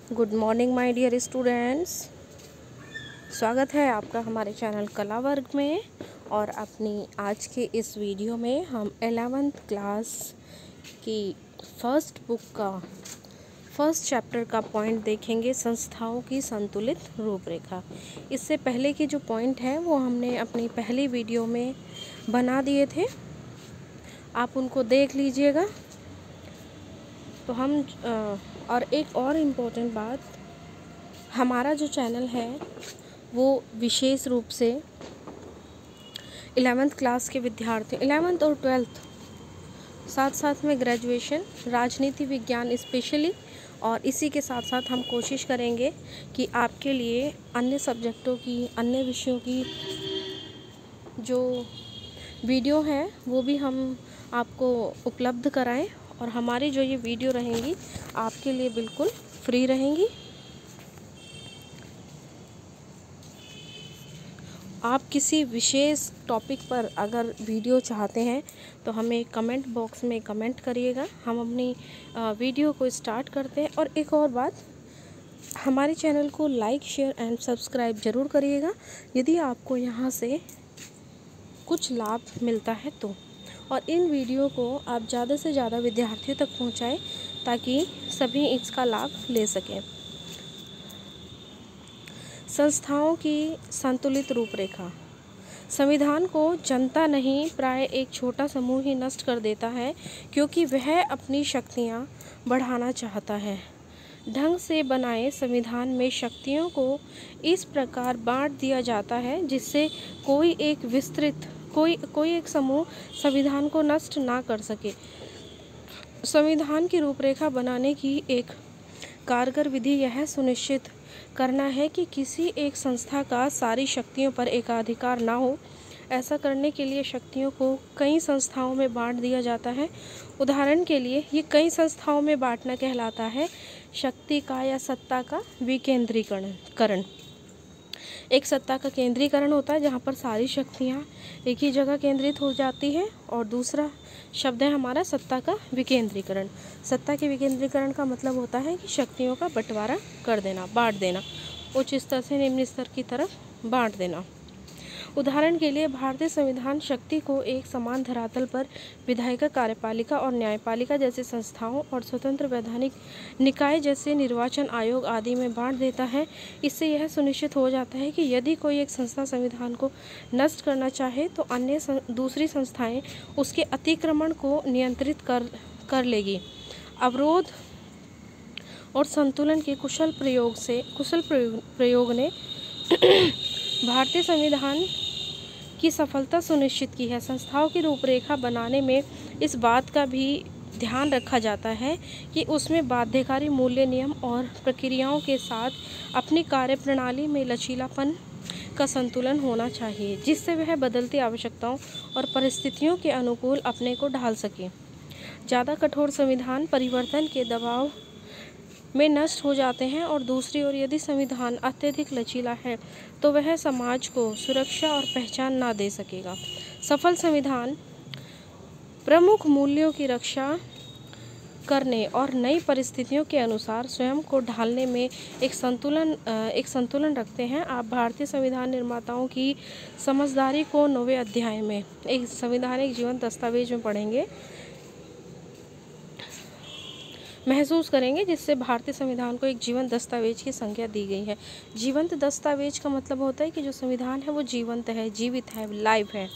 Good morning my dear students. स्वागत है आपका हमारे चैनल कला वर्ग में। और अपनी आज के इस वीडियो में हम 11th क्लास की फर्स्ट बुक का फर्स्ट चैप्टर का पॉइंट देखेंगे, संस्थाओं की संतुलित रूपरेखा। इससे पहले के जो पॉइंट है वो हमने अपनी पहली वीडियो में बना दिए थे, आप उनको देख लीजिएगा। तो हम और एक और इम्पोर्टेंट बात, हमारा जो चैनल है वो विशेष रूप से 11th क्लास के विद्यार्थी, 11th और 12th साथ साथ में ग्रेजुएशन, राजनीति विज्ञान स्पेशली, और इसी के साथ साथ हम कोशिश करेंगे कि आपके लिए अन्य सब्जेक्टों की, अन्य विषयों की जो वीडियो है वो भी हम आपको उपलब्ध कराएं। और हमारी जो ये वीडियो रहेंगी आपके लिए बिल्कुल फ्री रहेंगी। आप किसी विशेष टॉपिक पर अगर वीडियो चाहते हैं तो हमें कमेंट बॉक्स में कमेंट करिएगा, हम अपनी वीडियो को स्टार्ट करते हैं। और एक और बात, हमारे चैनल को लाइक, शेयर एंड सब्सक्राइब ज़रूर करिएगा यदि आपको यहाँ से कुछ लाभ मिलता है तो। और इन वीडियो को आप ज़्यादा से ज़्यादा विद्यार्थियों तक पहुँचाएं ताकि सभी इसका लाभ ले सकें। संस्थाओं की संतुलित रूपरेखा। संविधान को जनता नहीं, प्राय एक छोटा समूह ही नष्ट कर देता है, क्योंकि वह अपनी शक्तियाँ बढ़ाना चाहता है। ढंग से बनाए संविधान में शक्तियों को इस प्रकार बांट दिया जाता है जिससे कोई एक समूह संविधान को नष्ट ना कर सके। संविधान की रूपरेखा बनाने की एक कारगर विधि यह सुनिश्चित करना है कि किसी एक संस्था का सारी शक्तियों पर एकाधिकार ना हो। ऐसा करने के लिए शक्तियों को कई संस्थाओं में बांट दिया जाता है। उदाहरण के लिए ये कई संस्थाओं में बांटना कहलाता है शक्ति का या सत्ता का विकेंद्रीकरण। एक सत्ता का केंद्रीकरण होता है जहाँ पर सारी शक्तियाँ एक ही जगह केंद्रित हो जाती हैं, और दूसरा शब्द है हमारा सत्ता का विकेंद्रीकरण। सत्ता के विकेंद्रीकरण का मतलब होता है कि शक्तियों का बंटवारा कर देना, बांट देना, उच्च स्तर से निम्न स्तर की तरफ बांट देना। उदाहरण के लिए भारतीय संविधान शक्ति को एक समान धरातल पर विधायिका, कार्यपालिका और न्यायपालिका जैसे संस्थाओं और स्वतंत्र वैधानिक निकाय जैसे निर्वाचन आयोग आदि में बांट देता है। इससे यह सुनिश्चित हो जाता है कि यदि कोई एक संस्था संविधान को नष्ट करना चाहे तो अन्य दूसरी संस्थाएं उसके अतिक्रमण को नियंत्रित कर लेगी। अवरोध और संतुलन के कुशल प्रयोग ने भारतीय संविधान की सफलता सुनिश्चित की है। संस्थाओं की रूपरेखा बनाने में इस बात का भी ध्यान रखा जाता है कि उसमें बाध्यकारी मूल्य, नियम और प्रक्रियाओं के साथ अपनी कार्यप्रणाली में लचीलापन का संतुलन होना चाहिए, जिससे वह बदलती आवश्यकताओं और परिस्थितियों के अनुकूल अपने को ढाल सके। ज़्यादा कठोर संविधान परिवर्तन के दबाव में नष्ट हो जाते हैं, और दूसरी ओर यदि संविधान अत्यधिक लचीला है तो वह समाज को सुरक्षा और पहचान ना दे सकेगा। सफल संविधान प्रमुख मूल्यों की रक्षा करने और नई परिस्थितियों के अनुसार स्वयं को ढालने में एक संतुलन रखते हैं। आप भारतीय संविधान निर्माताओं की समझदारी को 9वें अध्याय में एक संवैधानिक जीवन दस्तावेज में पढ़ेंगे, महसूस करेंगे, जिससे भारतीय संविधान को एक जीवंत दस्तावेज की संज्ञा दी गई है। जीवंत दस्तावेज का मतलब होता है कि जो संविधान है वो जीवंत है, जीवित है, लाइव है,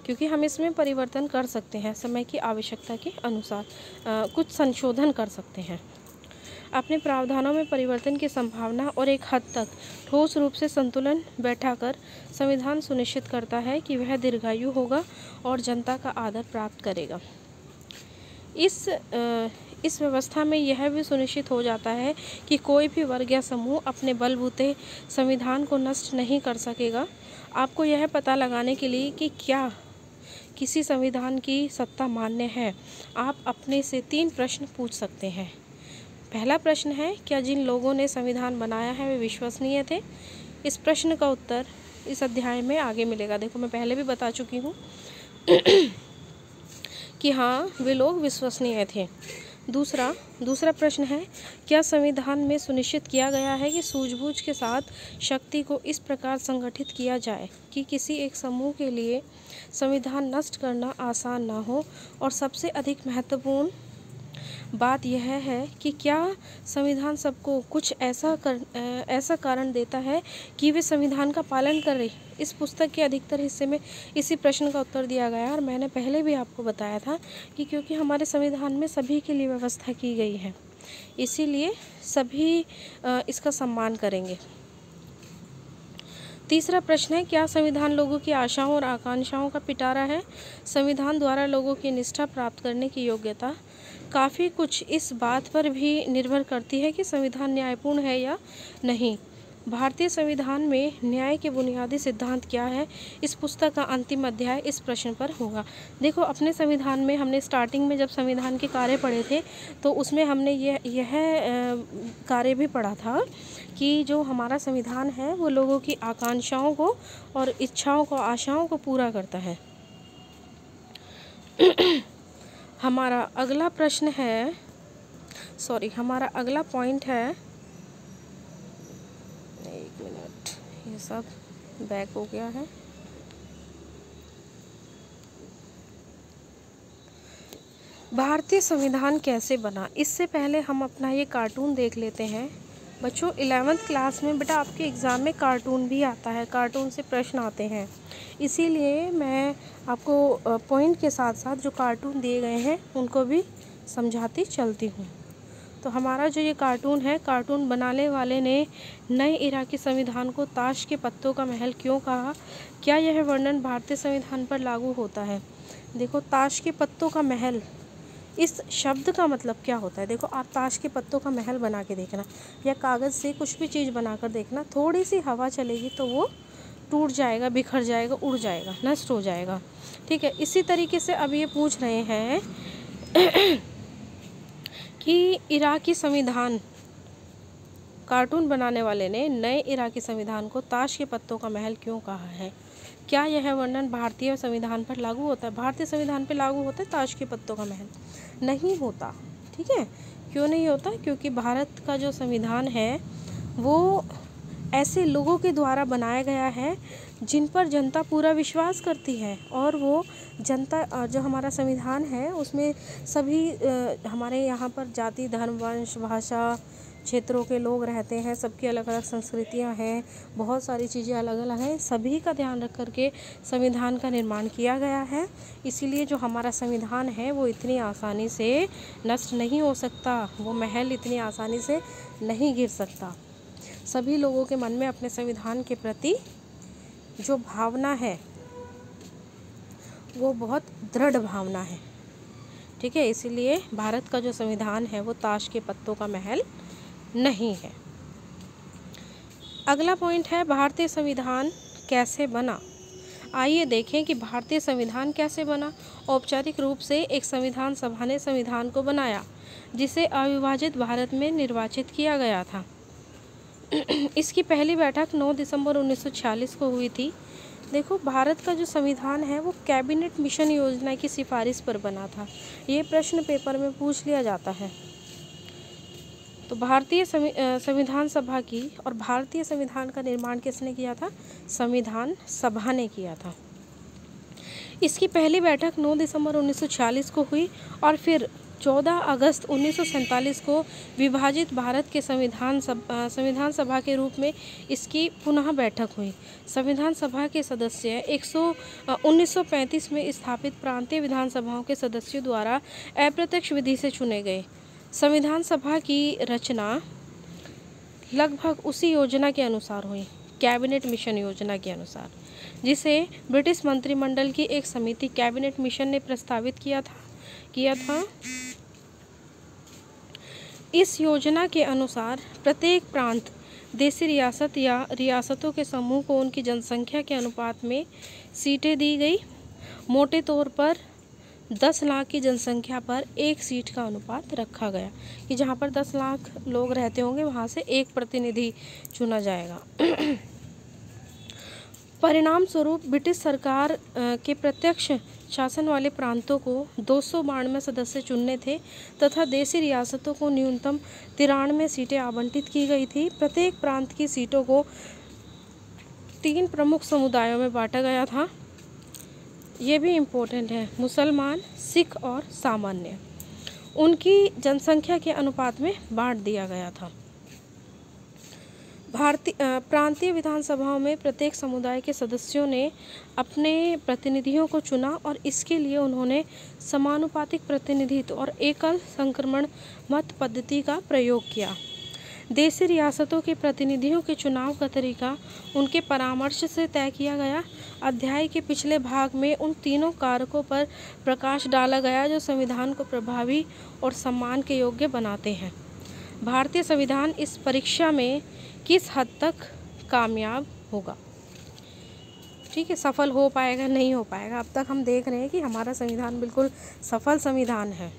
क्योंकि हम इसमें परिवर्तन कर सकते हैं, समय की आवश्यकता के अनुसार कुछ संशोधन कर सकते हैं। अपने प्रावधानों में परिवर्तन की संभावना और एक हद तक ठोस रूप से संतुलन बैठाकर संविधान सुनिश्चित करता है कि वह दीर्घायु होगा और जनता का आदर प्राप्त करेगा। इस व्यवस्था में यह भी सुनिश्चित हो जाता है कि कोई भी वर्ग या समूह अपने बलबूते संविधान को नष्ट नहीं कर सकेगा। आपको यह पता लगाने के लिए कि क्या किसी संविधान की सत्ता मान्य है, आप अपने से 3 प्रश्न पूछ सकते हैं। पहला प्रश्न है, क्या जिन लोगों ने संविधान बनाया है वे विश्वसनीय थे? इस प्रश्न का उत्तर इस अध्याय में आगे मिलेगा। देखो, मैं पहले भी बता चुकी हूँ कि हाँ, वे लोग विश्वसनीय थे। दूसरा प्रश्न है, क्या संविधान में सुनिश्चित किया गया है कि सूझबूझ के साथ शक्ति को इस प्रकार संगठित किया जाए कि किसी एक समूह के लिए संविधान नष्ट करना आसान ना हो? और सबसे अधिक महत्वपूर्ण बात यह है कि क्या संविधान सबको कुछ ऐसा कारण देता है कि वे संविधान का पालन करें? इस पुस्तक के अधिकतर हिस्से में इसी प्रश्न का उत्तर दिया गया है और मैंने पहले भी आपको बताया था कि क्योंकि हमारे संविधान में सभी के लिए व्यवस्था की गई है, इसीलिए सभी इसका सम्मान करेंगे। तीसरा प्रश्न है, क्या संविधान लोगों की आशाओं और आकांक्षाओं का पिटारा है? संविधान द्वारा लोगों की निष्ठा प्राप्त करने की योग्यता काफ़ी कुछ इस बात पर भी निर्भर करती है कि संविधान न्यायपूर्ण है या नहीं। भारतीय संविधान में न्याय के बुनियादी सिद्धांत क्या है? इस पुस्तक का अंतिम अध्याय इस प्रश्न पर होगा। देखो, अपने संविधान में हमने स्टार्टिंग में जब संविधान के कार्य पढ़े थे तो उसमें हमने यह कार्य भी पढ़ा था कि जो हमारा संविधान है वो लोगों की आकांक्षाओं को और इच्छाओं को, आशाओं को पूरा करता है। हमारा अगला पॉइंट है, एक मिनट, ये सब बैक हो गया है। भारतीय संविधान कैसे बना? इससे पहले हम अपना ये कार्टून देख लेते हैं। बच्चों, 11th क्लास में बेटा आपके एग्ज़ाम में कार्टून भी आता है, कार्टून से प्रश्न आते हैं, इसीलिए मैं आपको पॉइंट के साथ साथ जो कार्टून दिए गए हैं उनको भी समझाती चलती हूँ। तो हमारा जो ये कार्टून है, कार्टून बनाने वाले ने नए इराकी संविधान को ताश के पत्तों का महल क्यों कहा? क्या यह वर्णन भारतीय संविधान पर लागू होता है? देखो, ताश के पत्तों का महल, इस शब्द का मतलब क्या होता है? देखो, आप ताश के पत्तों का महल बना के देखना या कागज़ से कुछ भी चीज़ बनाकर देखना, थोड़ी सी हवा चलेगी तो वो टूट जाएगा, बिखर जाएगा, उड़ जाएगा, नष्ट हो जाएगा। ठीक है, इसी तरीके से अब ये पूछ रहे हैं कि इराकी संविधान, कार्टून बनाने वाले ने नए इराकी संविधान को ताश के पत्तों का महल क्यों कहा है? क्या यह वर्णन भारतीय संविधान पर लागू होता है? भारतीय संविधान पर लागू होता है ताश के पत्तों का महल? नहीं होता। ठीक है, क्यों नहीं होता? क्योंकि भारत का जो संविधान है वो ऐसे लोगों के द्वारा बनाया गया है जिन पर जनता पूरा विश्वास करती है, और वो जनता, जो हमारा संविधान है उसमें सभी हमारे यहाँ पर जाति, धर्म, वंश, भाषा, क्षेत्रों के लोग रहते हैं, सबकी अलग अलग संस्कृतियाँ हैं, बहुत सारी चीज़ें अलग अलग हैं, सभी का ध्यान रख करके संविधान का निर्माण किया गया है। इसीलिए जो हमारा संविधान है वो इतनी आसानी से नष्ट नहीं हो सकता, वो महल इतनी आसानी से नहीं गिर सकता। सभी लोगों के मन में अपने संविधान के प्रति जो भावना है वो बहुत दृढ़ भावना है। ठीक है, इसीलिए भारत का जो संविधान है वो ताश के पत्तों का महल नहीं है। अगला पॉइंट है, भारतीय संविधान कैसे बना? आइए देखें कि भारतीय संविधान कैसे बना। औपचारिक रूप से एक संविधान सभा ने संविधान को बनाया जिसे अविभाजित भारत में निर्वाचित किया गया था। इसकी पहली बैठक 9 दिसंबर 1946 को हुई थी। देखो, भारत का जो संविधान है वो कैबिनेट मिशन योजना की सिफारिश पर बना था। ये प्रश्न पेपर में पूछ लिया जाता है। तो भारतीय संविधान सभा की, और भारतीय संविधान का निर्माण किसने किया था? संविधान सभा ने किया था। इसकी पहली बैठक 9 दिसंबर 1946 को हुई और फिर 14 अगस्त 1947 को विभाजित भारत के संविधान सभा के रूप में इसकी पुनः बैठक हुई। संविधान सभा के सदस्य 1935 में स्थापित प्रांतीय विधानसभाओं के सदस्यों द्वारा अप्रत्यक्ष विधि से चुने गए। संविधान सभा की रचना लगभग उसी योजना के अनुसार हुई, कैबिनेट मिशन योजना के अनुसार, जिसे ब्रिटिश मंत्रिमंडल की एक समिति कैबिनेट मिशन ने प्रस्तावित किया था। इस योजना के अनुसार प्रत्येक प्रांत, देशी रियासत या रियासतों के समूह को उनकी जनसंख्या के अनुपात में सीटें दी गई। मोटे तौर पर 10 लाख की जनसंख्या पर एक सीट का अनुपात रखा गया कि जहाँ पर 10 लाख लोग रहते होंगे वहाँ से एक प्रतिनिधि चुना जाएगा। परिणाम स्वरूप ब्रिटिश सरकार के प्रत्यक्ष शासन वाले प्रांतों को 292 सदस्य चुनने थे तथा देशी रियासतों को न्यूनतम 93 सीटें आवंटित की गई थी। प्रत्येक प्रांत की सीटों को 3 प्रमुख समुदायों में बांटा गया था। ये भी इम्पोर्टेंट है, मुसलमान, सिख और सामान्य। उनकी जनसंख्या के अनुपात में बांट दिया गया था। प्रांतीय विधानसभाओं में प्रत्येक समुदाय के सदस्यों ने अपने प्रतिनिधियों को चुना और इसके लिए उन्होंने समानुपातिक प्रतिनिधित्व और एकल संक्रमण मत पद्धति का प्रयोग किया। देशी रियासतों के प्रतिनिधियों के चुनाव का तरीका उनके परामर्श से तय किया गया। अध्याय के पिछले भाग में उन तीनों कारकों पर प्रकाश डाला गया जो संविधान को प्रभावी और सम्मान के योग्य बनाते हैं। भारतीय संविधान इस परीक्षा में किस हद तक कामयाब होगा, ठीक है, सफल हो पाएगा, नहीं हो पाएगा। अब तक हम देख रहे हैं कि हमारा संविधान बिल्कुल सफल संविधान है।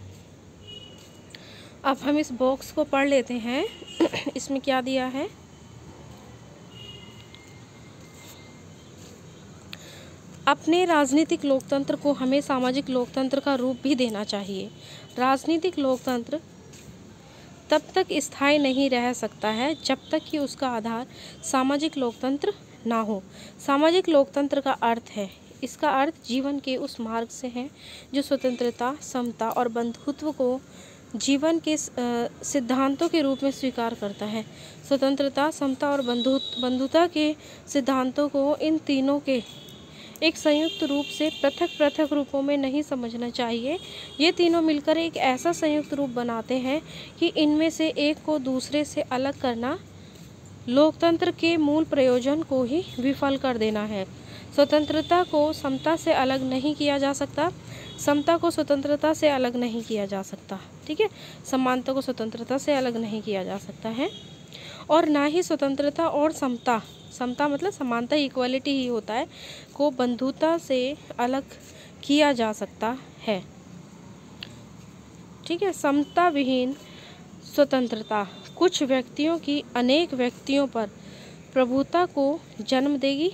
अब हम इस बॉक्स को पढ़ लेते हैं। इसमें क्या दिया है, अपने राजनीतिक लोकतंत्र को हमें सामाजिक लोकतंत्र का रूप भी देना चाहिए। राजनीतिक लोकतंत्र तब तक स्थायी नहीं रह सकता है जब तक कि उसका आधार सामाजिक लोकतंत्र ना हो। सामाजिक लोकतंत्र का अर्थ है, इसका अर्थ जीवन के उस मार्ग से है जो स्वतंत्रता, समता और बंधुत्व को जीवन के सिद्धांतों के रूप में स्वीकार करता है। स्वतंत्रता, समता और बंधुता के सिद्धांतों को इन तीनों के एक संयुक्त रूप से पृथक पृथक रूपों में नहीं समझना चाहिए। ये तीनों मिलकर एक ऐसा संयुक्त रूप बनाते हैं कि इनमें से एक को दूसरे से अलग करना लोकतंत्र के मूल प्रयोजन को ही विफल कर देना है। स्वतंत्रता को समता से अलग नहीं किया जा सकता, समता को स्वतंत्रता से अलग नहीं किया जा सकता, ठीक है, समानता को स्वतंत्रता से अलग नहीं किया जा सकता है, और ना ही स्वतंत्रता और समता मतलब समानता, इक्वलिटी ही होता है, को बंधुता से अलग किया जा सकता है, ठीक है। समता विहीन स्वतंत्रता कुछ व्यक्तियों की अनेक व्यक्तियों पर प्रभुता को जन्म देगी।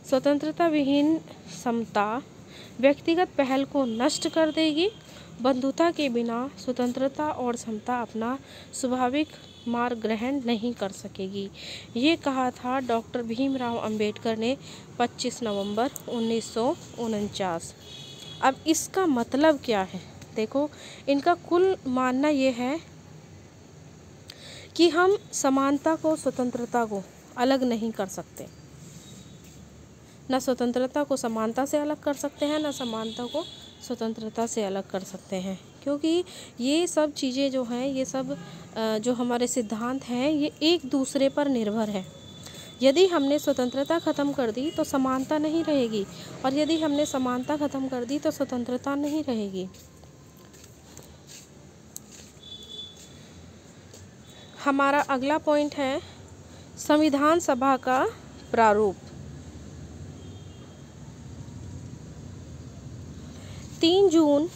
स्वतंत्रता विहीन समता व्यक्तिगत पहल को नष्ट कर देगी। बंधुता के बिना स्वतंत्रता और समता अपना स्वाभाविक मार्ग ग्रहण नहीं कर सकेगी। ये कहा था डॉक्टर भीमराव अंबेडकर ने 25 नवंबर 1949। अब इसका मतलब क्या है, देखो, इनका कुल मानना ये है कि हम समानता को, स्वतंत्रता को अलग नहीं कर सकते। न स्वतंत्रता को समानता से अलग कर सकते हैं, न समानता को स्वतंत्रता से अलग कर सकते हैं, क्योंकि ये सब चीज़ें जो हैं, ये सब जो हमारे सिद्धांत हैं, ये एक दूसरे पर निर्भर है। यदि हमने स्वतंत्रता ख़त्म कर दी तो समानता नहीं रहेगी, और यदि हमने समानता ख़त्म कर दी तो स्वतंत्रता नहीं रहेगी। हमारा अगला पॉइंट है संविधान सभा का प्रारूप। 3 जून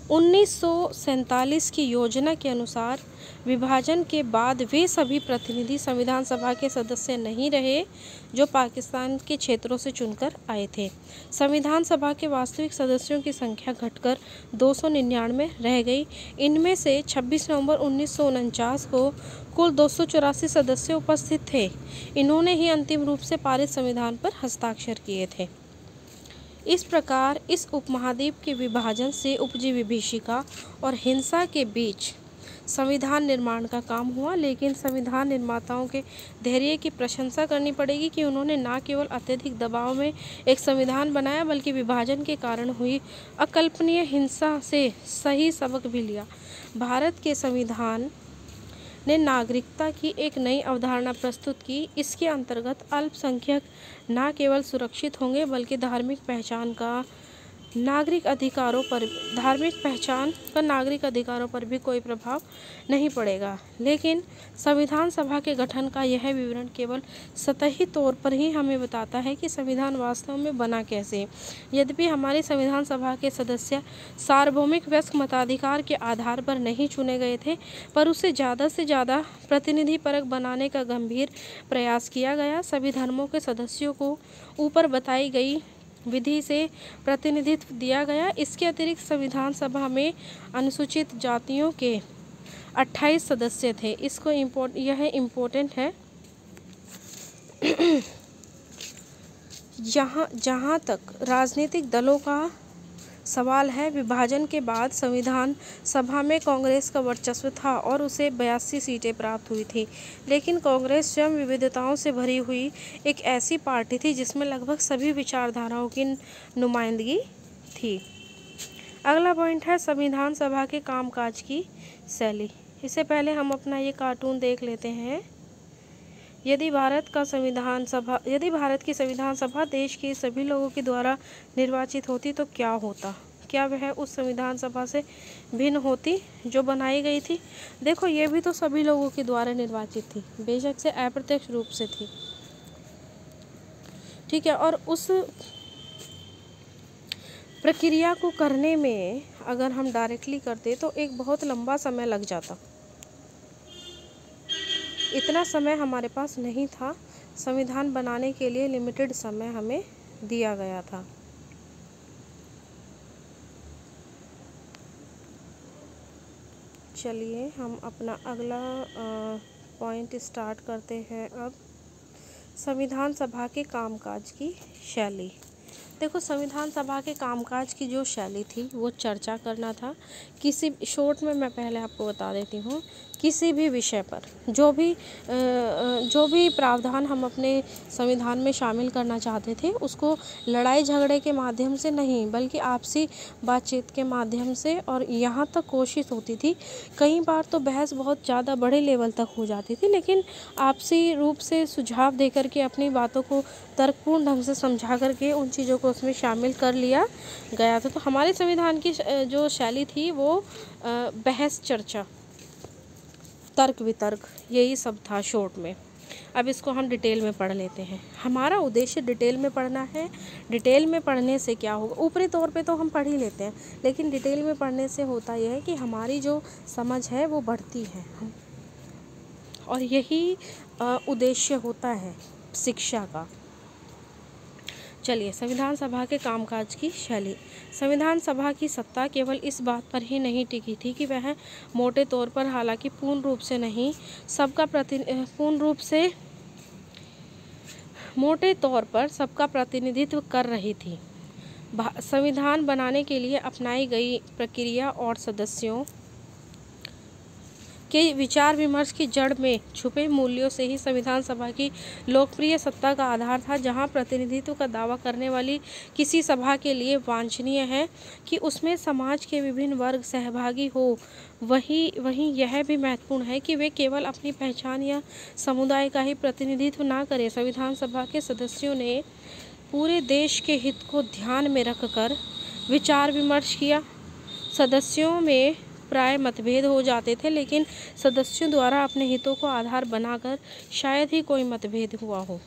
1947 की योजना के अनुसार विभाजन के बाद वे सभी प्रतिनिधि संविधान सभा के सदस्य नहीं रहे जो पाकिस्तान के क्षेत्रों से चुनकर आए थे। संविधान सभा के वास्तविक सदस्यों की संख्या घटकर 299 रह गई। इनमें से 26 नवंबर 1949 को कुल 284 सदस्य उपस्थित थे। इन्होंने ही अंतिम रूप से पारित संविधान पर हस्ताक्षर किए थे। इस प्रकार इस उपमहाद्वीप के विभाजन से उपजी विभीषिका और हिंसा के बीच संविधान निर्माण का काम हुआ, लेकिन संविधान निर्माताओं के धैर्य की प्रशंसा करनी पड़ेगी कि उन्होंने न केवल अत्यधिक दबाव में एक संविधान बनाया, बल्कि विभाजन के कारण हुई अकल्पनीय हिंसा से सही सबक भी लिया। भारत के संविधान ने नागरिकता की एक नई अवधारणा प्रस्तुत की। इसके अंतर्गत अल्पसंख्यक न केवल सुरक्षित होंगे, बल्कि धार्मिक पहचान का नागरिक अधिकारों पर, धार्मिक पहचान पर नागरिक अधिकारों पर भी कोई प्रभाव नहीं पड़ेगा। लेकिन संविधान सभा के गठन का यह विवरण केवल सतही तौर पर ही हमें बताता है कि संविधान वास्तव में बना कैसे। यद्यपि हमारी संविधान सभा के सदस्य सार्वभौमिक वयस्क मताधिकार के आधार पर नहीं चुने गए थे, पर उसे ज़्यादा से ज़्यादा प्रतिनिधिपरक बनाने का गंभीर प्रयास किया गया। सभी धर्मों के सदस्यों को ऊपर बताई गई विधि से प्रतिनिधित्व दिया गया। इसके अतिरिक्त संविधान सभा में अनुसूचित जातियों के 28 सदस्य थे। इसको यह इम्पोर्टेंट है। जहाँ तक राजनीतिक दलों का सवाल है, विभाजन के बाद संविधान सभा में कांग्रेस का वर्चस्व था और उसे 82 सीटें प्राप्त हुई थी। लेकिन कांग्रेस स्वयं विविधताओं से भरी हुई एक ऐसी पार्टी थी जिसमें लगभग सभी विचारधाराओं की नुमाइंदगी थी। अगला पॉइंट है संविधान सभा के कामकाज की शैली। इससे पहले हम अपना ये कार्टून देख लेते हैं। यदि भारत की संविधान सभा देश के सभी लोगों के द्वारा निर्वाचित होती तो क्या होता? क्या वह उस संविधान सभा से भिन्न होती जो बनाई गई थी? देखो, ये भी तो सभी लोगों के द्वारा निर्वाचित थी, बेशक से अप्रत्यक्ष रूप से थी, ठीक है। और उस प्रक्रिया को करने में अगर हम डायरेक्टली करते तो एक बहुत लंबा समय लग जाता। इतना समय हमारे पास नहीं था। संविधान बनाने के लिए लिमिटेड समय हमें दिया गया था। चलिए हम अपना अगला पॉइंट स्टार्ट करते हैं। अब संविधान सभा के कामकाज की शैली। देखो, संविधान सभा के कामकाज की जो शैली थी वो चर्चा करना था। किसी शॉर्ट में मैं पहले आपको बता देती हूँ, किसी भी विषय पर जो भी प्रावधान हम अपने संविधान में शामिल करना चाहते थे उसको लड़ाई झगड़े के माध्यम से नहीं बल्कि आपसी बातचीत के माध्यम से, और यहाँ तक कोशिश होती थी, कई बार तो बहस बहुत ज़्यादा बड़े लेवल तक हो जाती थी, लेकिन आपसी रूप से सुझाव दे करके अपनी बातों को तर्कपूर्ण ढंग से समझा करके उन चीज़ों को उसमें शामिल कर लिया गया था। तो हमारे संविधान की जो शैली थी वो बहस चर्चा, तर्क वितर्क, यही सब था शॉर्ट में। अब इसको हम डिटेल में पढ़ लेते हैं। हमारा उद्देश्य डिटेल में पढ़ना है। डिटेल में पढ़ने से क्या होगा, ऊपरी तौर पे तो हम पढ़ ही लेते हैं, लेकिन डिटेल में पढ़ने से होता यह है कि हमारी जो समझ है वो बढ़ती है, और यही उद्देश्य होता है शिक्षा का। चलिए, संविधान सभा के कामकाज की शैली। संविधान सभा की सत्ता केवल इस बात पर ही नहीं टिकी थी कि वह मोटे तौर पर, हालांकि पूर्ण रूप से नहीं, मोटे तौर पर सबका प्रतिनिधित्व कर रही थी। संविधान बनाने के लिए अपनाई गई प्रक्रिया और सदस्यों के विचार विमर्श की जड़ में छुपे मूल्यों से ही संविधान सभा की लोकप्रिय सत्ता का आधार था। जहां प्रतिनिधित्व का दावा करने वाली किसी सभा के लिए वांछनीय है कि उसमें समाज के विभिन्न वर्ग सहभागी हो, वहीं यह भी महत्वपूर्ण है कि वे केवल अपनी पहचान या समुदाय का ही प्रतिनिधित्व ना करें। संविधान सभा के सदस्यों ने पूरे देश के हित को ध्यान में रखकर विचार विमर्श किया। सदस्यों में प्राय मतभेद हो जाते थे, लेकिन सदस्यों द्वारा अपने हितों को आधार बनाकर शायद ही कोई मतभेद हुआ हो।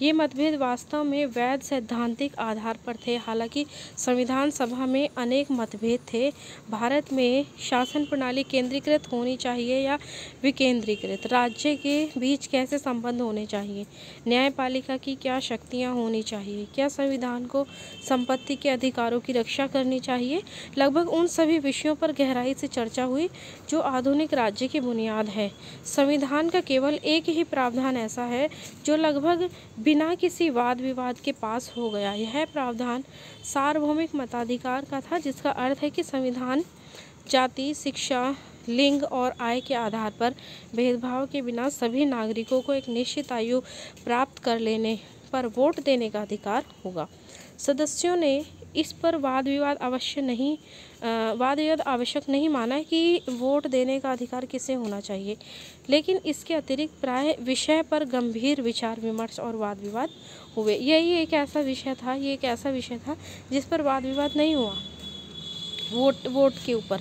ये मतभेद वास्तव में वैध सैद्धांतिक आधार पर थे। हालांकि संविधान सभा में अनेक मतभेद थे। भारत में शासन प्रणाली केंद्रीकृत होनी चाहिए या विकेंद्रीकृत, राज्य के बीच कैसे संबंध होने चाहिए, न्यायपालिका की क्या शक्तियाँ होनी चाहिए, क्या संविधान को संपत्ति के अधिकारों की रक्षा करनी चाहिए, लगभग उन सभी विषयों पर गहराई से चर्चा हुई जो आधुनिक राज्य की बुनियाद है। संविधान का केवल एक ही प्रावधान ऐसा है जो लगभग बिना किसी वाद विवाद के पास हो गया। यह प्रावधान सार्वभौमिक मताधिकार का था, जिसका अर्थ है कि संविधान जाति, शिक्षा, लिंग और आय के आधार पर भेदभाव के बिना सभी नागरिकों को एक निश्चित आयु प्राप्त कर लेने पर वोट देने का अधिकार होगा। सदस्यों ने इस पर वाद विवाद आवश्यक नहीं माना कि वोट देने का अधिकार किसे होना चाहिए, लेकिन इसके अतिरिक्त प्राय विषय पर गंभीर विचार विमर्श और वाद विवाद हुए। यही एक ऐसा विषय था जिस पर वाद विवाद नहीं हुआ वोट के ऊपर।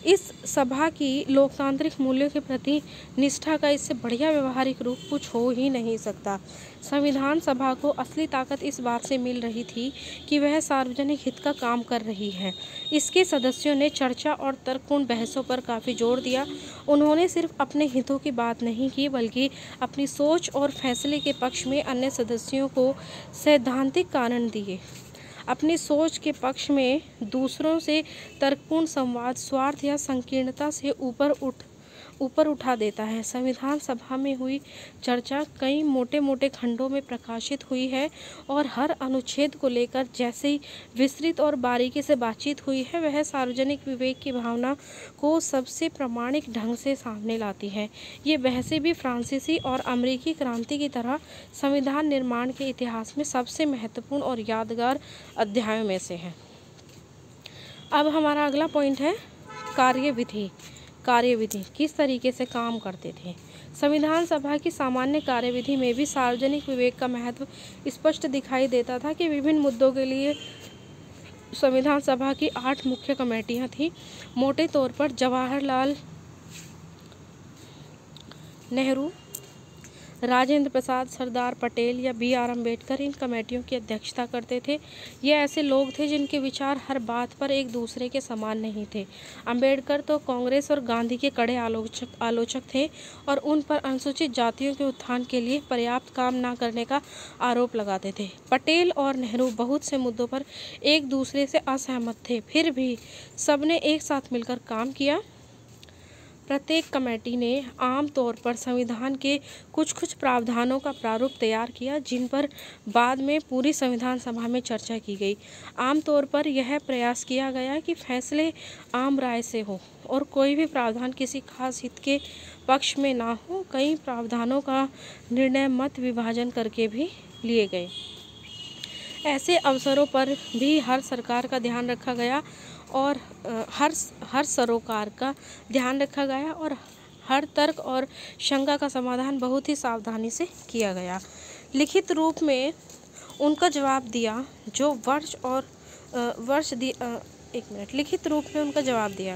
इस सभा की लोकतांत्रिक मूल्यों के प्रति निष्ठा का इससे बढ़िया व्यवहारिक रूप कुछ हो ही नहीं सकता। संविधान सभा को असली ताकत इस बात से मिल रही थी कि वह सार्वजनिक हित का काम कर रही है। इसके सदस्यों ने चर्चा और तर्कपूर्ण बहसों पर काफ़ी जोर दिया। उन्होंने सिर्फ अपने हितों की बात नहीं की, बल्कि अपनी सोच और फैसले के पक्ष में अन्य सदस्यों को सैद्धांतिक कारण दिए। अपनी सोच के पक्ष में दूसरों से तर्कपूर्ण संवाद स्वार्थ या संकीर्णता से ऊपर उठा देता है। संविधान सभा में हुई चर्चा कई मोटे मोटे खंडों में प्रकाशित हुई है और हर अनुच्छेद को लेकर जैसे ही विस्तृत और बारीकी से बातचीत हुई है, वह सार्वजनिक विवेक की भावना को सबसे प्रामाणिक ढंग से सामने लाती है। ये बहसें भी फ्रांसीसी और अमेरिकी क्रांति की तरह संविधान निर्माण के इतिहास में सबसे महत्वपूर्ण और यादगार अध्यायों में से हैं। अब हमारा अगला पॉइंट है कार्यविधि किस तरीके से काम करते थे। संविधान सभा की सामान्य कार्यविधि में भी सार्वजनिक विवेक का महत्व स्पष्ट दिखाई देता था कि विभिन्न मुद्दों के लिए संविधान सभा की 8 मुख्य कमेटियां थीं। मोटे तौर पर जवाहरलाल नेहरू, राजेंद्र प्रसाद, सरदार पटेल या B.R. अम्बेडकर इन कमेटियों की अध्यक्षता करते थे। ये ऐसे लोग थे जिनके विचार हर बात पर एक दूसरे के समान नहीं थे। अम्बेडकर तो कांग्रेस और गांधी के कड़े आलोचक थे और उन पर अनुसूचित जातियों के उत्थान के लिए पर्याप्त काम न करने का आरोप लगाते थे। पटेल और नेहरू बहुत से मुद्दों पर एक दूसरे से असहमत थे, फिर भी सबने एक साथ मिलकर काम किया। प्रत्येक कमेटी ने आम तौर पर संविधान के कुछ प्रावधानों का प्रारूप तैयार किया, जिन पर बाद में पूरी संविधान सभा में चर्चा की गई। आम तौर पर यह प्रयास किया गया कि फैसले आम राय से हो और कोई भी प्रावधान किसी खास हित के पक्ष में ना हो। कई प्रावधानों का निर्णय मत विभाजन करके भी लिए गए। ऐसे अवसरों पर भी हर सरकार का ध्यान रखा गया और हर सरोकार का ध्यान रखा गया और हर तर्क और शंका का समाधान बहुत ही सावधानी से किया गया। लिखित रूप में उनका जवाब दिया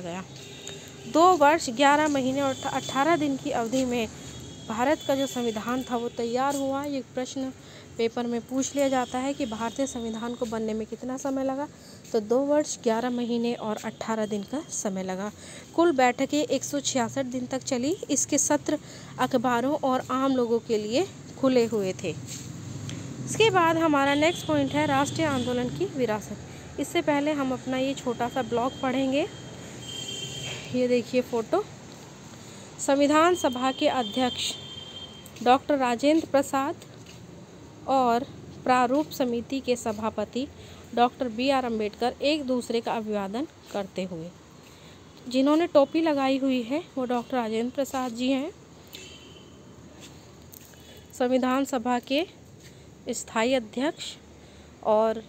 गया। 2 वर्ष 11 महीने और 18 दिन की अवधि में भारत का जो संविधान था वो तैयार हुआ। ये प्रश्न पेपर में पूछ लिया जाता है कि भारतीय संविधान को बनने में कितना समय लगा, तो 2 वर्ष 11 महीने और 18 दिन का समय लगा। कुल बैठकें 166 दिन तक चली। इसके सत्र अखबारों और आम लोगों के लिए खुले हुए थे। इसके बाद हमारा नेक्स्ट पॉइंट है राष्ट्रीय आंदोलन की विरासत। इससे पहले हम अपना ये छोटा सा ब्लॉग पढ़ेंगे। ये देखिए फोटो। संविधान सभा के अध्यक्ष डॉक्टर राजेंद्र प्रसाद और प्रारूप समिति के सभापति डॉक्टर B.R. अम्बेडकर एक दूसरे का अभिवादन करते हुए। जिन्होंने टोपी लगाई हुई है वो डॉक्टर राजेंद्र प्रसाद जी हैं। संविधान सभा के स्थायी अध्यक्ष और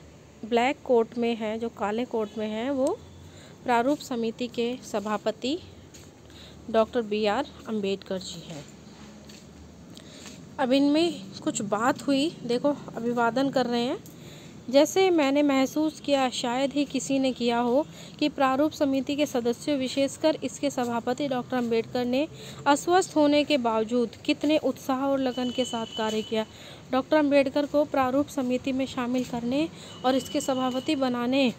ब्लैक कोट में हैं, जो काले कोट में हैं, वो प्रारूप समिति के सभापति डॉक्टर B.R. अम्बेडकर जी हैं। अब इनमें कुछ बात हुई, देखो अभिवादन कर रहे हैं। जैसे मैंने महसूस किया, शायद ही किसी ने किया हो, कि प्रारूप समिति के सदस्यों विशेषकर इसके सभापति डॉक्टर अम्बेडकर ने अस्वस्थ होने के बावजूद कितने उत्साह और लगन के साथ कार्य किया। डॉक्टर अम्बेडकर को प्रारूप समिति में शामिल करने और इसके सभापति बनाने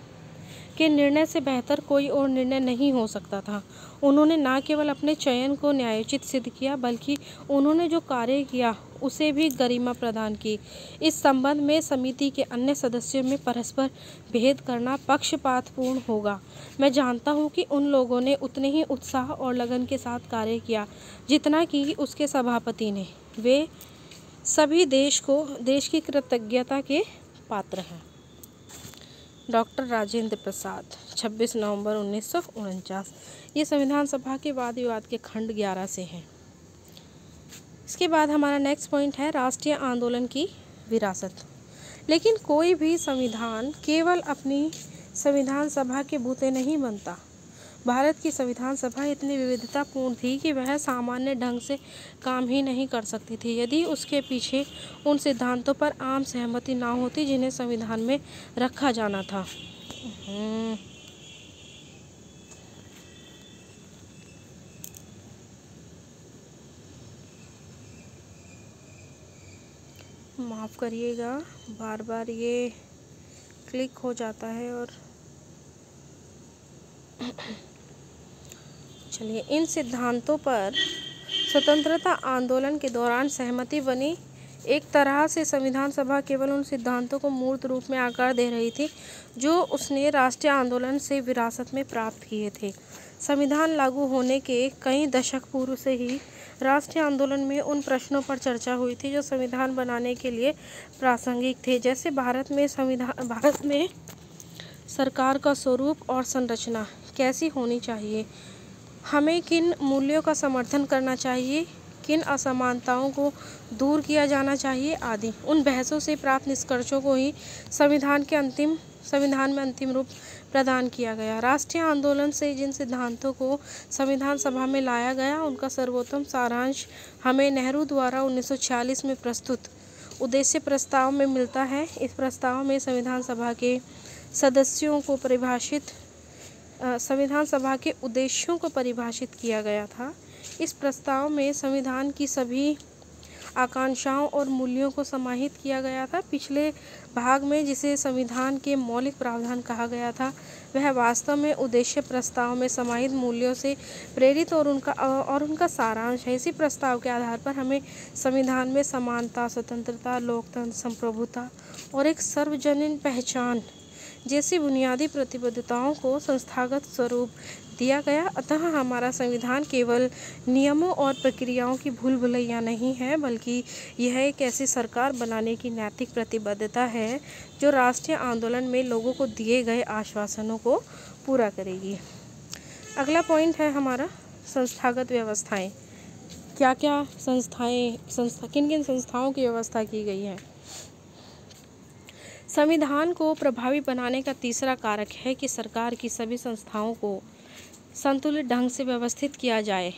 के निर्णय से बेहतर कोई और निर्णय नहीं हो सकता था। उन्होंने न केवल अपने चयन को न्यायोचित सिद्ध किया, बल्कि उन्होंने जो कार्य किया उसे भी गरिमा प्रदान की। इस संबंध में समिति के अन्य सदस्यों में परस्पर भेद करना पक्षपातपूर्ण होगा। मैं जानता हूं कि उन लोगों ने उतने ही उत्साह और लगन के साथ कार्य किया जितना कि उसके सभापति ने। वे सभी देश की कृतज्ञता के पात्र हैं। डॉक्टर राजेंद्र प्रसाद, 26 नवंबर 1949। ये संविधान सभा के वाद विवाद के खंड 11 से हैं। इसके बाद हमारा नेक्स्ट पॉइंट है राष्ट्रीय आंदोलन की विरासत। लेकिन कोई भी संविधान केवल अपनी संविधान सभा के बूते नहीं बनता। भारत की संविधान सभा इतनी विविधतापूर्ण थी कि वह सामान्य ढंग से काम ही नहीं कर सकती थी यदि उसके पीछे उन सिद्धांतों पर आम सहमति ना होती जिन्हें संविधान में रखा जाना था। माफ़ करिएगा, बार बार ये क्लिक हो जाता है। और चलिए, इन सिद्धांतों पर स्वतंत्रता आंदोलन के दौरान सहमति बनी। एक तरह से संविधान सभा केवल उन सिद्धांतों को मूर्त रूप में आकार दे रही थी जो उसने राष्ट्रीय आंदोलन से विरासत में प्राप्त किए थे। संविधान लागू होने के कई दशक पूर्व से ही राष्ट्रीय आंदोलन में उन प्रश्नों पर चर्चा हुई थी जो संविधान बनाने के लिए प्रासंगिक थे, जैसे भारत में सरकार का स्वरूप और संरचना कैसी होनी चाहिए, हमें किन मूल्यों का समर्थन करना चाहिए, किन असमानताओं को दूर किया जाना चाहिए आदि। उन बहसों से प्राप्त निष्कर्षों को ही संविधान में अंतिम रूप प्रदान किया गया। राष्ट्रीय आंदोलन से जिन सिद्धांतों को संविधान सभा में लाया गया उनका सर्वोत्तम सारांश हमें नेहरू द्वारा 1946 में प्रस्तुत उद्देश्य प्रस्ताव में मिलता है। इस प्रस्ताव में संविधान सभा के उद्देश्यों को परिभाषित किया गया था। इस प्रस्ताव में संविधान की सभी आकांक्षाओं और मूल्यों को समाहित किया गया था। पिछले भाग में जिसे संविधान के मौलिक प्रावधान कहा गया था वह वास्तव में उद्देश्य प्रस्ताव में समाहित मूल्यों से प्रेरित और उनका सारांश है। इसी प्रस्ताव के आधार पर हमें संविधान में समानता, स्वतंत्रता, लोकतंत्र, संप्रभुता और एक सार्वजनीन पहचान जैसी बुनियादी प्रतिबद्धताओं को संस्थागत स्वरूप दिया गया। अतः हमारा संविधान केवल नियमों और प्रक्रियाओं की भूल भुलैया नहीं है, बल्कि यह एक ऐसी सरकार बनाने की नैतिक प्रतिबद्धता है जो राष्ट्रीय आंदोलन में लोगों को दिए गए आश्वासनों को पूरा करेगी। अगला पॉइंट है हमारा संस्थागत व्यवस्थाएं। क्या क्या किन किन संस्थाओं की व्यवस्था की गई है। संविधान को प्रभावी बनाने का तीसरा कारक है कि सरकार की सभी संस्थाओं को संतुलित ढंग से व्यवस्थित किया जाए।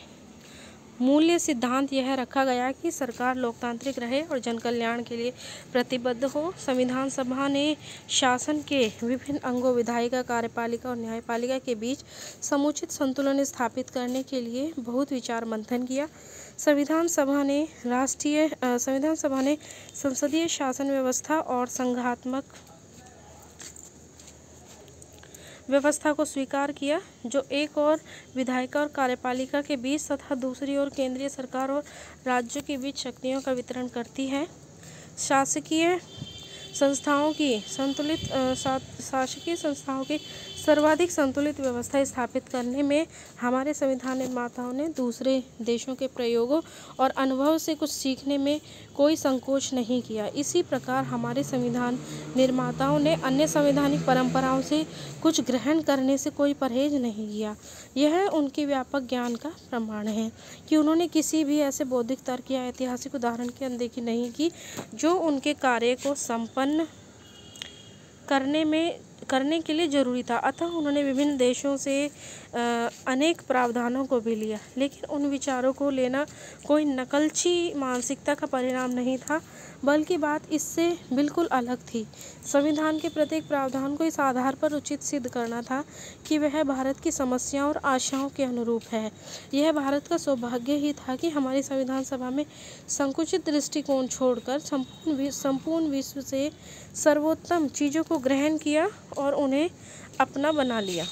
मूल्य सिद्धांत यह रखा गया कि सरकार लोकतांत्रिक रहे और जन कल्याण के लिए प्रतिबद्ध हो। संविधान सभा ने शासन के विभिन्न अंगों, विधायिका, कार्यपालिका और न्यायपालिका के बीच समुचित संतुलन स्थापित करने के लिए बहुत विचार मंथन किया। संविधान सभा ने संसदीय शासन व्यवस्था और संघात्मक व्यवस्था को स्वीकार किया, जो एक ओर विधायिका और कार्यपालिका के बीच तथा दूसरी ओर केंद्रीय सरकार और राज्यों के बीच शक्तियों का वितरण करती है। शासकीय संस्थाओं की सर्वाधिक संतुलित व्यवस्था स्थापित करने में हमारे संविधान निर्माताओं ने दूसरे देशों के प्रयोगों और अनुभव से कुछ सीखने में कोई संकोच नहीं किया। इसी प्रकार हमारे संविधान निर्माताओं ने अन्य संवैधानिक परंपराओं से कुछ ग्रहण करने से कोई परहेज नहीं किया। यह उनके व्यापक ज्ञान का प्रमाण है कि उन्होंने किसी भी ऐसे बौद्धिक तर्क या ऐतिहासिक उदाहरण की अनदेखी नहीं की जो उनके कार्य को संपन्न करने के लिए जरूरी था। अतः उन्होंने विभिन्न देशों से अनेक प्रावधानों को भी लिया, लेकिन उन विचारों को लेना कोई नकलची मानसिकता का परिणाम नहीं था, बल्कि बात इससे बिल्कुल अलग थी। संविधान के प्रत्येक प्रावधान को इस आधार पर उचित सिद्ध करना था कि वह भारत की समस्याओं और आशाओं के अनुरूप है। यह भारत का सौभाग्य ही था कि हमारी संविधान सभा में संकुचित दृष्टिकोण छोड़कर संपूर्ण विश्व से सर्वोत्तम चीज़ों को ग्रहण किया और उन्हें अपना बना लिया।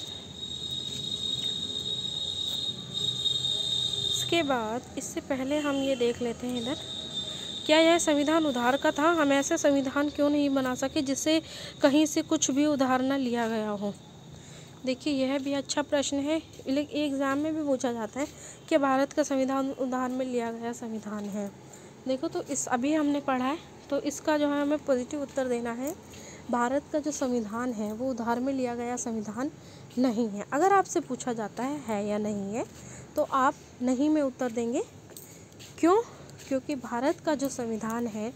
इसके बाद इससे पहले हम ये देख लेते हैं इधर, क्या यह संविधान उधार का था? हम ऐसे संविधान क्यों नहीं बना सके जिससे कहीं से कुछ भी उधार न लिया गया हो? देखिए, यह भी अच्छा प्रश्न है, लेकिन एग्ज़ाम में भी पूछा जाता है कि भारत का संविधान उधार में लिया गया संविधान है। देखो, तो अभी हमने पढ़ा है, तो इसका जो है हमें पॉजिटिव उत्तर देना है। भारत का जो संविधान है वो उधार में लिया गया संविधान नहीं है। अगर आपसे पूछा जाता है या नहीं है, तो आप नहीं में उत्तर देंगे। क्यों? क्योंकि भारत का जो संविधान है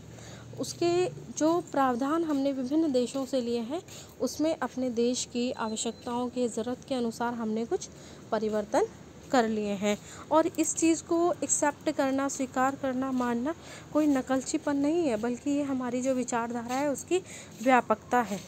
उसके जो प्रावधान हमने विभिन्न देशों से लिए हैं उसमें अपने देश की आवश्यकताओं के ज़रूरत के अनुसार हमने कुछ परिवर्तन कर लिए हैं। और इस चीज़ को एक्सेप्ट करना, स्वीकार करना, मानना कोई नकलचीपन नहीं है, बल्कि ये हमारी जो विचारधारा है उसकी व्यापकता है।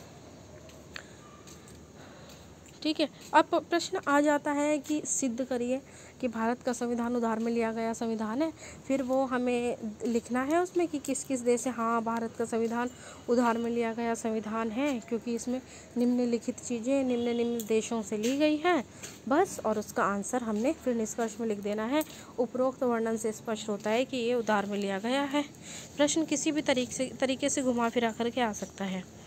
ठीक है, अब प्रश्न आ जाता है कि सिद्ध करिए कि भारत का संविधान उधार में लिया गया संविधान है। फिर वो हमें लिखना है उसमें कि किस किस देश से हाँ भारत का संविधान उधार में लिया गया संविधान है, क्योंकि इसमें निम्नलिखित चीज़ें निम्न देशों से ली गई हैं बस। और उसका आंसर हमने फिर निष्कर्ष में लिख देना है। उपरोक्त वर्णन से स्पष्ट होता है कि ये उधार में लिया गया है। प्रश्न किसी भी तरीके से घुमा फिरा करके आ सकता है।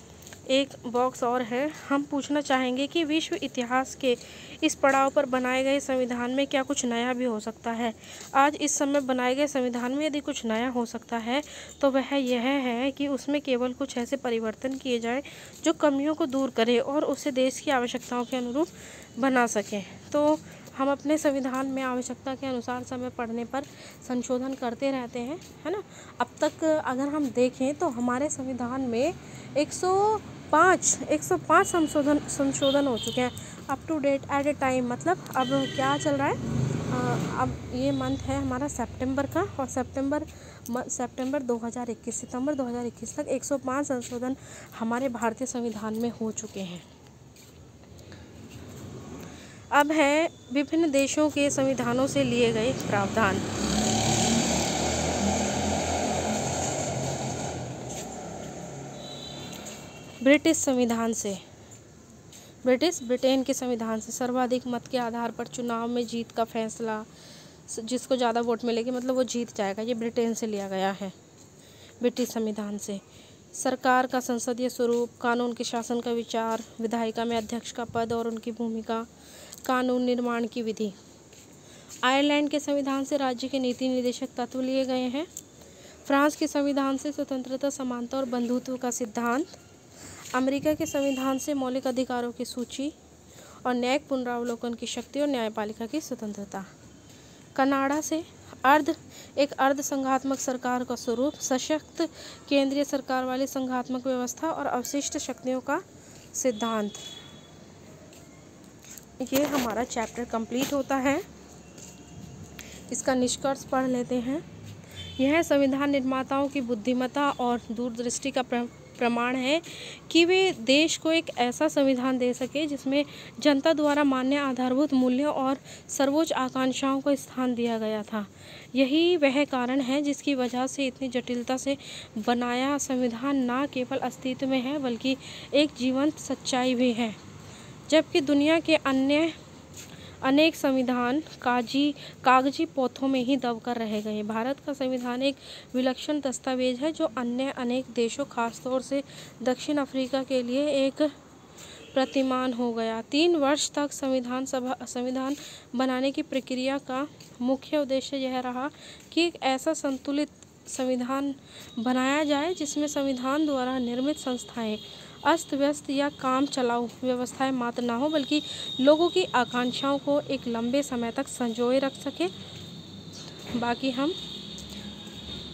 एक बॉक्स और है, हम पूछना चाहेंगे कि विश्व इतिहास के इस पड़ाव पर बनाए गए संविधान में क्या कुछ नया भी हो सकता है। आज इस समय बनाए गए संविधान में यदि कुछ नया हो सकता है तो वह यह है कि उसमें केवल कुछ ऐसे परिवर्तन किए जाएं जो कमियों को दूर करे और उसे देश की आवश्यकताओं के अनुरूप बना सकें। तो हम अपने संविधान में आवश्यकता के अनुसार समय पड़ने पर संशोधन करते रहते हैं, है ना। अब तक अगर हम देखें तो हमारे संविधान में 105 संशोधन हो चुके हैं up to date at a time. मतलब अब क्या चल रहा है, अब ये मंथ है हमारा सितंबर का, और सितंबर 2021 सितंबर 2021 तक 105 संशोधन हमारे भारतीय संविधान में हो चुके हैं। अब है विभिन्न देशों के संविधानों से लिए गए प्रावधान। ब्रिटेन के संविधान से सर्वाधिक मत के आधार पर चुनाव में जीत का फैसला, जिसको ज़्यादा वोट मिलेगी मतलब वो जीत जाएगा, ये ब्रिटेन से लिया गया है। ब्रिटिश संविधान से सरकार का संसदीय स्वरूप, कानून के शासन का विचार, विधायिका में अध्यक्ष का पद और उनकी भूमिका, कानून निर्माण की विधि। आयरलैंड के संविधान से राज्य के नीति निर्देशक तत्व लिए गए हैं। फ्रांस के संविधान से स्वतंत्रता, समानता और बंधुत्व का सिद्धांत। अमेरिका के संविधान से मौलिक अधिकारों की सूची और न्यायिक पुनरावलोकन की शक्ति और न्यायपालिका की स्वतंत्रता। कनाडा से एक अर्ध संघात्मक सरकार का स्वरूप, सशक्त केंद्रीय सरकार वाली संघात्मक व्यवस्था और अवशिष्ट शक्तियों का सिद्धांत। ये हमारा चैप्टर कंप्लीट होता है। इसका निष्कर्ष पढ़ लेते हैं। यह संविधान निर्माताओं की बुद्धिमत्ता और दूरदृष्टि का प्रमाण है कि वे देश को एक ऐसा संविधान दे सके जिसमें जनता द्वारा मान्य आधारभूत मूल्यों और सर्वोच्च आकांक्षाओं को स्थान दिया गया था। यही वह कारण है जिसकी वजह से इतनी जटिलता से बनाया संविधान न केवल अस्तित्व में है बल्कि एक जीवंत सच्चाई भी है। जबकि दुनिया के अन्य अनेक संविधान कागजी पोथों में ही दबकर रह गए, भारत का संविधान एक विलक्षण दस्तावेज है जो अन्य अनेक देशों, खासतौर से दक्षिण अफ्रीका के लिए एक प्रतिमान हो गया। 3 वर्ष तक संविधान बनाने की प्रक्रिया का मुख्य उद्देश्य यह रहा कि एक ऐसा संतुलित संविधान बनाया जाए जिसमें संविधान द्वारा निर्मित संस्थाएं अस्त व्यस्त या काम चलाऊ व्यवस्थाएं मात्र ना हो बल्कि लोगों की आकांक्षाओं को एक लंबे समय तक संजोए रख सके। बाकी हम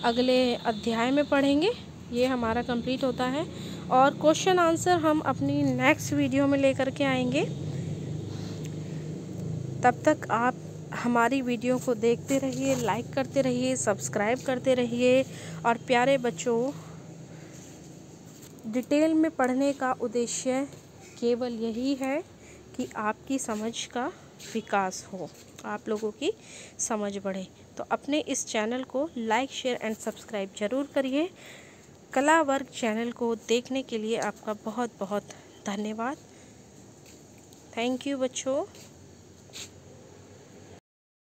अगले अध्याय में पढ़ेंगे। ये हमारा कंप्लीट होता है और क्वेश्चन आंसर हम अपनी नेक्स्ट वीडियो में लेकर के आएंगे। तब तक आप हमारी वीडियो को देखते रहिए, लाइक करते रहिए, सब्सक्राइब करते रहिए। और प्यारे बच्चों, डिटेल में पढ़ने का उद्देश्य केवल यही है कि आपकी समझ का विकास हो, आप लोगों की समझ बढ़े। तो अपने इस चैनल को लाइक, शेयर एंड सब्सक्राइब जरूर करिए। कला वर्ग चैनल को देखने के लिए आपका बहुत बहुत धन्यवाद। थैंक यू बच्चों।